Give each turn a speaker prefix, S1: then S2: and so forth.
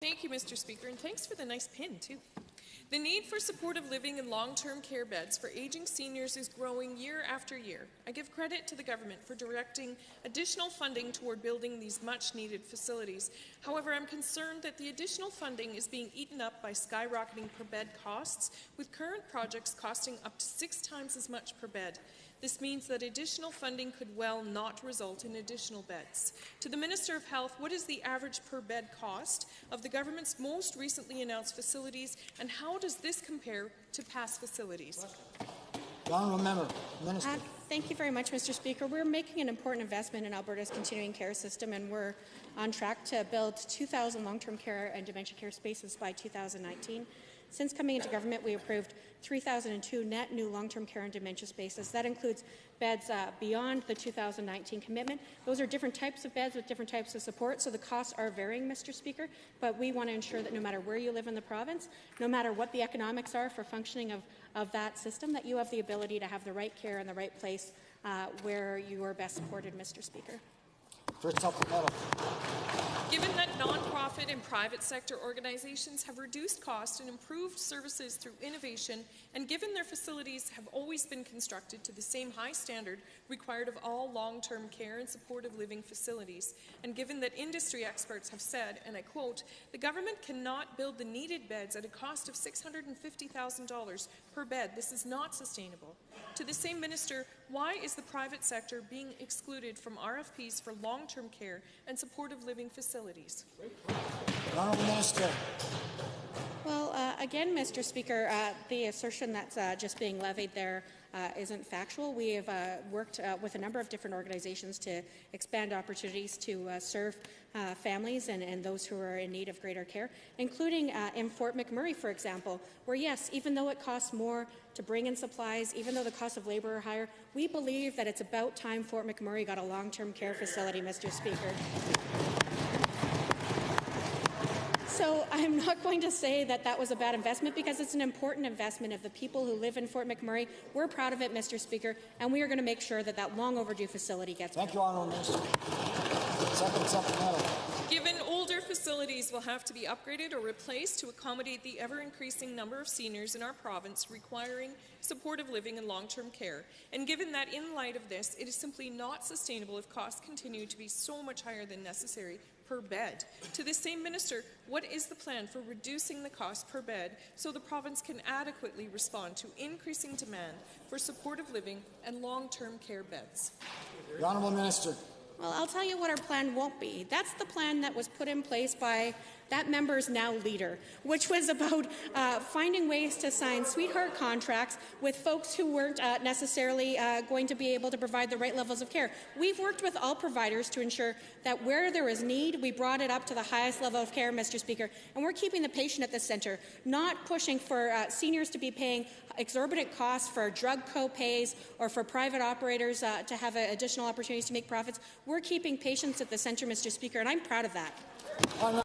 S1: Thank you, Mr. Speaker, and thanks for the nice pin, too. The need for supportive living and long-term care beds for aging seniors is growing year after year. I give credit to the government for directing additional funding toward building these much-needed facilities. However, I'm concerned that the additional funding is being eaten up by skyrocketing per bed costs, with current projects costing up to 6 times as much per bed. This means that additional funding could well not result in additional beds. To the Minister of Health, what is the average per bed cost of the government's most recently announced facilities, and how does this compare to past facilities?
S2: The Honourable Member, Minister.
S3: Thank you very much, Mr. Speaker. We're making an important investment in Alberta's continuing care system, and we're on track to build 2,000 long-term care and dementia care spaces by 2019. Since coming into government, we approved 3,002 net new long-term care and dementia spaces. That includes beds beyond the 2019 commitment. Those are different types of beds with different types of support, so the costs are varying, Mr. Speaker, but we want to ensure that no matter where you live in the province, no matter what the economics are for functioning of that system, that you have the ability to have the right care in the right place where you are best supported, Mr. Speaker.
S2: First supplemental.
S1: Given that nonprofit and private sector organizations have reduced costs and improved services through innovation, and given their facilities have always been constructed to the same high standard required of all long-term care and supportive living facilities, and given that industry experts have said, and I quote, "The government cannot build the needed beds at a cost of $650,000 per bed. This is not sustainable." To the same minister, why is the private sector being excluded from RFPs for long-term care and supportive living facilities?
S2: The Honourable Minister.
S3: Well, again, Mr. Speaker, the assertion that's just being levied there isn't factual. We have worked with a number of different organizations to expand opportunities to serve families and those who are in need of greater care, including in Fort McMurray, for example, where, yes, even though it costs more to bring in supplies, even though the cost of labour are higher, we believe that it's about time Fort McMurray got a long-term care facility, Mr. Speaker. So I'm not going to say that that was a bad investment, because it's an important investment of the people who live in Fort McMurray. We're proud of it, Mr. Speaker, and we are going to make sure that that long overdue facility gets built.
S2: Thank you, Honourable Minister. Second supplemental.
S1: Given older facilities will have to be upgraded or replaced to accommodate the ever-increasing number of seniors in our province requiring supportive living and long-term care, and given that in light of this, it is simply not sustainable if costs continue to be so much higher than necessary per bed. To the same minister, what is the plan for reducing the cost per bed so the province can adequately respond to increasing demand for supportive living and long-term care beds?
S2: The Honourable Minister.
S3: Well, I'll tell you what our plan won't be. That's the plan that was put in place by that member's now leader, which was about finding ways to sign sweetheart contracts with folks who weren't necessarily going to be able to provide the right levels of care. We've worked with all providers to ensure that where there is need, we brought it up to the highest level of care, Mr. Speaker, and we're keeping the patient at the centre, not pushing for seniors to be paying exorbitant costs for drug co-pays or for private operators to have additional opportunities to make profits. We're keeping patients at the centre, Mr. Speaker, and I'm proud of that.